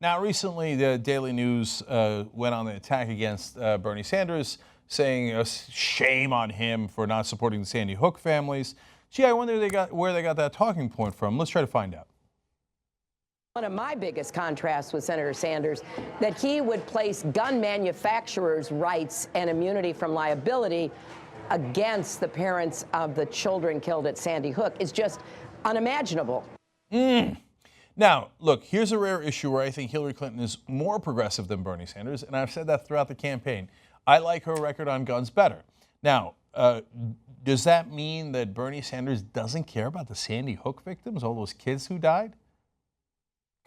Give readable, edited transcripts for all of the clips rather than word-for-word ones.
Now, recently, the Daily News went on the attack against Bernie Sanders, saying shame on him for not supporting the Sandy Hook families. Gee, I wonder where they got that talking point from. Let's try to find out. One of my biggest contrasts with Senator Sanders, that he would place gun manufacturers' rights and immunity from liability against the parents of the children killed at Sandy Hook, is just unimaginable. Now, look, here's a rare issue where I think Hillary Clinton is more progressive than Bernie Sanders, and I've said that throughout the campaign. I like her record on guns better. Now, does that mean that Bernie Sanders doesn't care about the Sandy Hook victims, all those kids who died?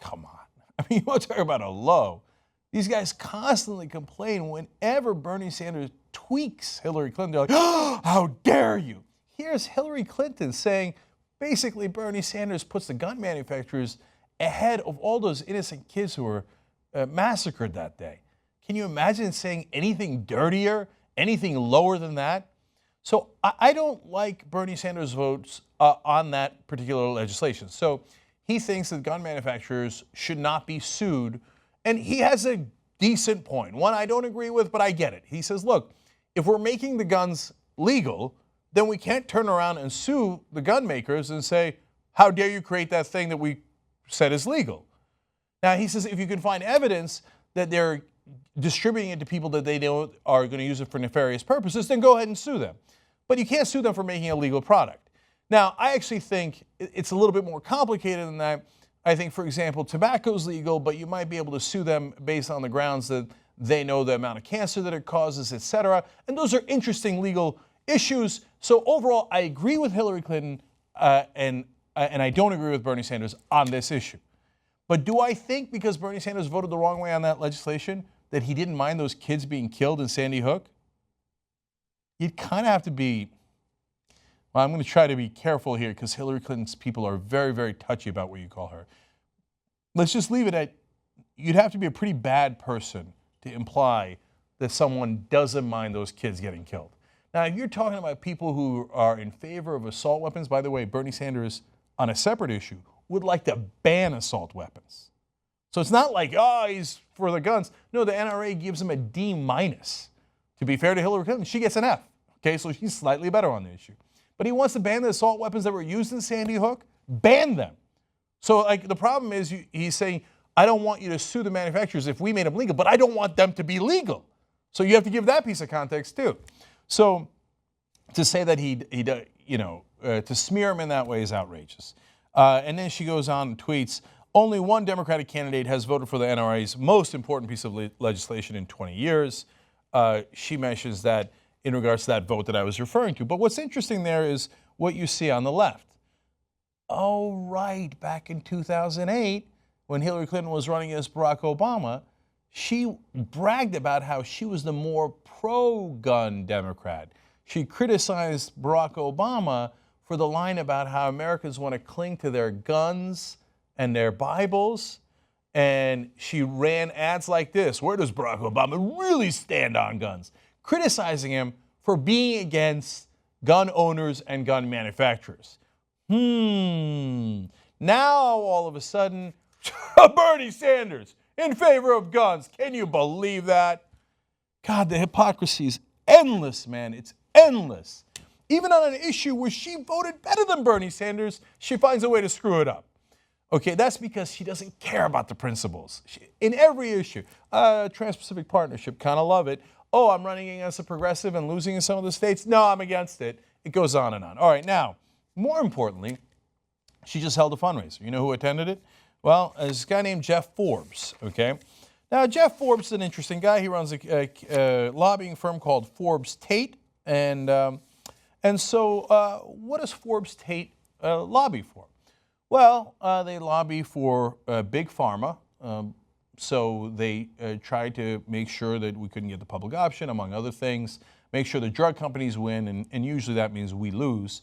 Come on. I mean, you want to talk about a low. These guys constantly complain whenever Bernie Sanders tweaks Hillary Clinton. They're like, oh, how dare you? Here's Hillary Clinton saying, basically, Bernie Sanders puts the gun manufacturers ahead of all those innocent kids who were massacred that day. Can you imagine saying anything dirtier, anything lower than that? So I don't like Bernie Sanders' votes on that particular legislation. So he thinks that gun manufacturers should not be sued. And he has a decent point. One I don't agree with, but I get it. He says, look, if we're making the guns legal, then we can't turn around and sue the gun makers and say, how dare you create that thing that we said is legal? Now, he says if you can find evidence that they're distributing it to people that they know are going to use it for nefarious purposes, then go ahead and sue them. But you can't sue them for making a legal product. Now, I actually think it's a little bit more complicated than that. I think, for example, tobacco is legal, but you might be able to sue them based on the grounds that they know the amount of cancer that it causes, et cetera. And those are interesting legal issues. So overall, I agree with Hillary Clinton, and I don't agree with Bernie Sanders on this issue. But do I think because Bernie Sanders voted the wrong way on that legislation that he didn't mind those kids being killed in Sandy Hook? You'd kind of have to be, well, I'm going to try to be careful here because Hillary Clinton's people are very, very touchy about what you call her. Let's just leave it at, you'd have to be a pretty bad person to imply that someone doesn't mind those kids getting killed. Now, if you're talking about people who are in favor of assault weapons, by the way, Bernie Sanders, on a separate issue, would like to ban assault weapons. So it's not like, oh, he's for the guns. No, the NRA gives him a D-. To be fair to Hillary Clinton, she gets an F. Okay, so she's slightly better on the issue. But he wants to ban the assault weapons that were used in Sandy Hook. Ban them. So like the problem is he's saying, I don't want you to sue the manufacturers if we made them legal, but I don't want them to be legal. So you have to give that piece of context too. So to say that to smear him in that way is outrageous. And then she goes on and tweets, only one Democratic candidate has voted for the NRA's most important piece of legislation in 20 years. She mentions that in regards to that vote that I was referring to. But what's interesting there is what you see on the left. Oh, right, back in 2008, when Hillary Clinton was running against Barack Obama, she bragged about how she was the more pro-gun Democrat. She criticized Barack Obama for the line about how Americans want to cling to their guns and their Bibles. And she ran ads like this. Where does Barack Obama really stand on guns? Criticizing him for being against gun owners and gun manufacturers. Now, all of a sudden, Bernie Sanders in favor of guns. Can you believe that? God, the hypocrisy is endless, man. It's endless. Even on an issue where she voted better than Bernie Sanders, she finds a way to screw it up. Okay, that's because she doesn't care about the principles. In every issue, Trans-Pacific Partnership, kind of love it. Oh, I'm running against a progressive and losing in some of the states. No, I'm against it. It goes on and on. All right, now, more importantly, she just held a fundraiser. You know who attended it? Well, this guy named Jeff Forbes, okay? Now, Jeff Forbes is an interesting guy. He runs a lobbying firm called Forbes Tate. And so what does Forbes Tate lobby for? Well, they lobby for Big Pharma. So they tried to make sure that we couldn't get the public option, among other things, make sure the drug companies win, and usually that means we lose.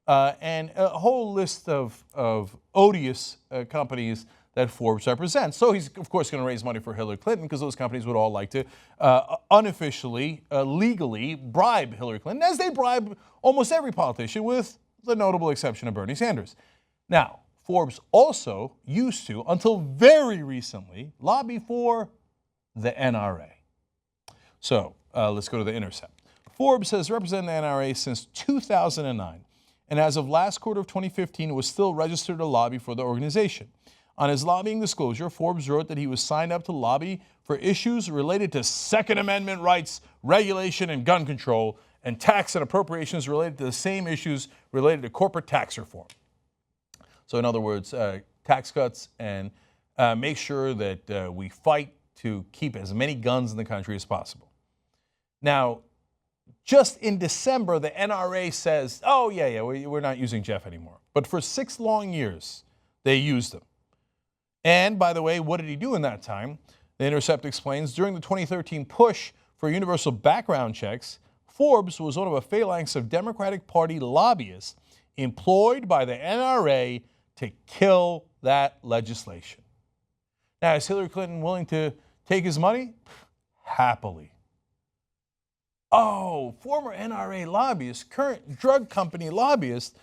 And a whole list of odious companies that Forbes represents. So he's, of course, going to raise money for Hillary Clinton because those companies would all like to unofficially, legally bribe Hillary Clinton, as they bribe almost every politician, with the notable exception of Bernie Sanders. Now, Forbes also used to, until very recently, lobby for the NRA. So let's go to The Intercept. Forbes has represented the NRA since 2009, and as of last quarter of 2015, was still registered to lobby for the organization. On his lobbying disclosure, Forbes wrote that he was signed up to lobby for issues related to Second Amendment rights, regulation, and gun control, and tax and appropriations related to the same issues related to corporate tax reform. So in other words, tax cuts and make sure that we fight to keep as many guns in the country as possible. Now, just in December, the NRA says, oh, yeah, we're not using Jeff anymore. But for 6 long years, they used him. And by the way, what did he do in that time? The Intercept explains, during the 2013 push for universal background checks, Forbes was one of a phalanx of Democratic Party lobbyists employed by the NRA to kill that legislation. Now, is Hillary Clinton willing to take his money? Happily. Oh, former NRA lobbyist, current drug company lobbyist,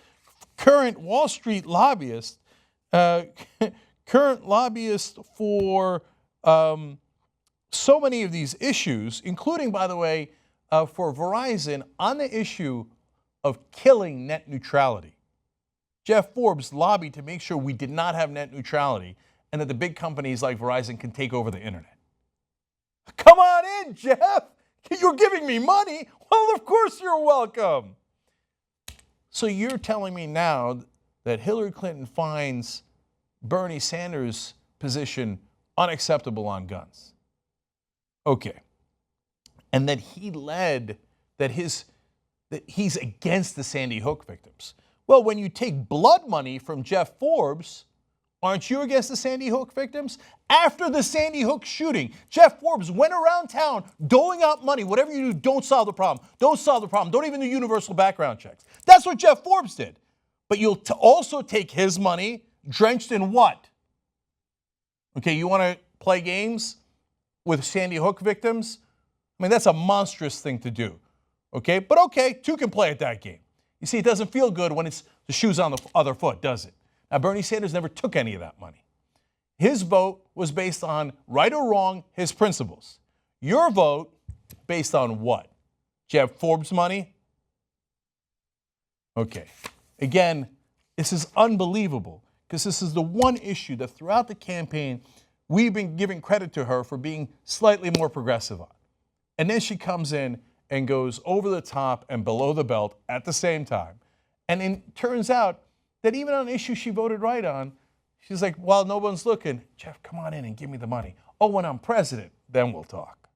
current Wall Street lobbyist, current lobbyist for so many of these issues, including, by the way, for Verizon on the issue of killing net neutrality. Jeff Forbes lobbied to make sure we did not have net neutrality and that the big companies like Verizon can take over the internet. Come on in, Jeff. You're giving me money? Well, of course you're welcome. So you're telling me now that Hillary Clinton finds Bernie Sanders' position unacceptable on guns. Okay. And that he led, that he's against the Sandy Hook victims. Well, when you take blood money from Jeff Forbes, aren't you against the Sandy Hook victims? After the Sandy Hook shooting, Jeff Forbes went around town doling out money. Whatever you do, don't solve the problem. Don't solve the problem. Don't even do universal background checks. That's what Jeff Forbes did. But you'll also take his money drenched in what? Okay, you want to play games with Sandy Hook victims? I mean, that's a monstrous thing to do. Okay, but okay, 2 can play at that game. You see, it doesn't feel good when it's the shoe's on the other foot, does it? Now, Bernie Sanders never took any of that money. His vote was based on, right or wrong, his principles. Your vote, based on what? Jeff Forbes money? Okay. Again, this is unbelievable because this is the one issue that throughout the campaign we've been giving credit to her for being slightly more progressive on. And then she comes in and goes over the top and below the belt at the same time. And it turns out that even on issues she voted right on, she's like, while no one's looking, Jeff, come on in and give me the money. Oh, when I'm president, then we'll talk.